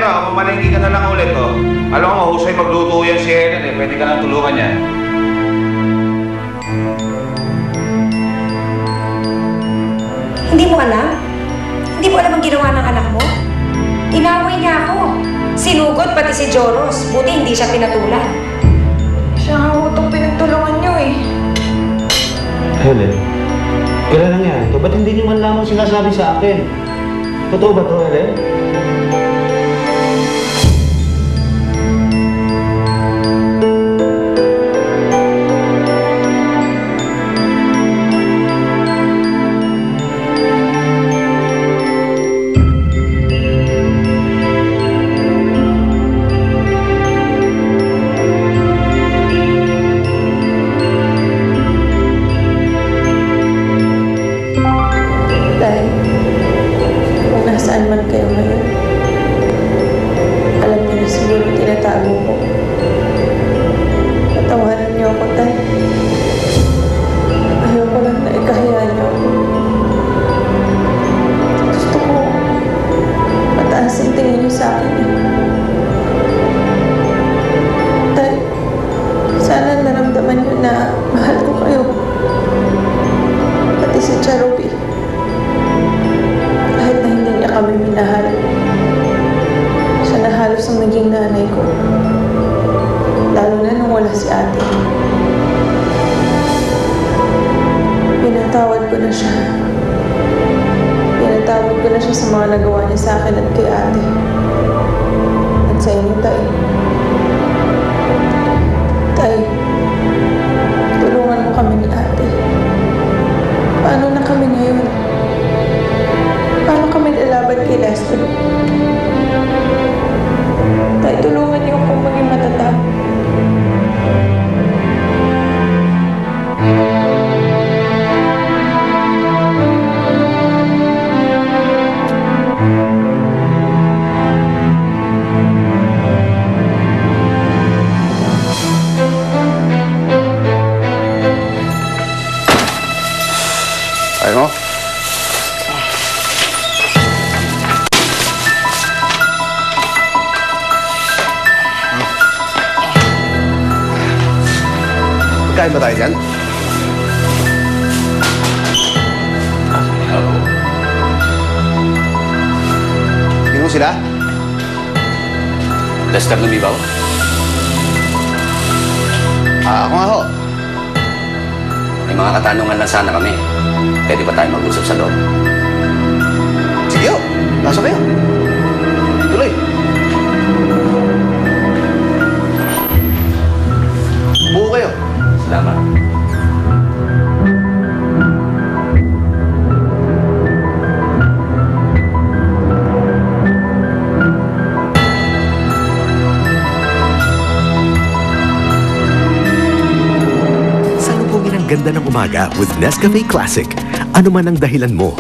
pera, mamalengke ka na lang ulit, oh. Alam mo, mahusay magluto yan si Helen, eh. Pwede ka nang tulungan niya. Hindi mo alam? Hindi mo alam ang ginawa ng anak mo? Inaway niya ako. Sinugod pati si Joros. Buti hindi siya pinatulan. Siya nga ho itong pinagtulungan niyo eh. Helen, kailan nangyari ito? Ba't hindi niyo man lamang sinasabi sa akin? Totoo ba ito, Helen? Kung nasaan man kayo ngayon, alam niyo na siguro tinatago ko. Patawanan niyo ako, Tay. Ayoko lang na ikahiya niyo ako. Gusto ko mataas ang tingin niyo sa akin eh. Tay, sana naramdaman niyo na mahal ko kayo. Pati si Charubi. Kahit na hindi niya kami minahal, siya na halos ang naging nanay ko. Lalo na nung wala si ate. Pinatawad ko na siya. Pinatawad ko na siya sa mga nagawa niya sa akin at kay ate. At sa inyo, Tay. Tay, tulungan mo kami ni ate. Paano na kami ngayon? Paano kami lalaban kay Lester? Tay, tulungan niyo akong maging matatag. Ayaw mo? Kain ba tayo dyan? Tingnan mo sila? Lester lumibaw? Ako nga ho. May mga katanungan lang sana kami. Pwede ba tayo mag-usap sa loob? Sige ho. Nasa kayo. Tuloy. Buo kayo. Salamat. Salubungin ang ganda ng umaga with Nescafe Classic. Ano man ang dahilan mo,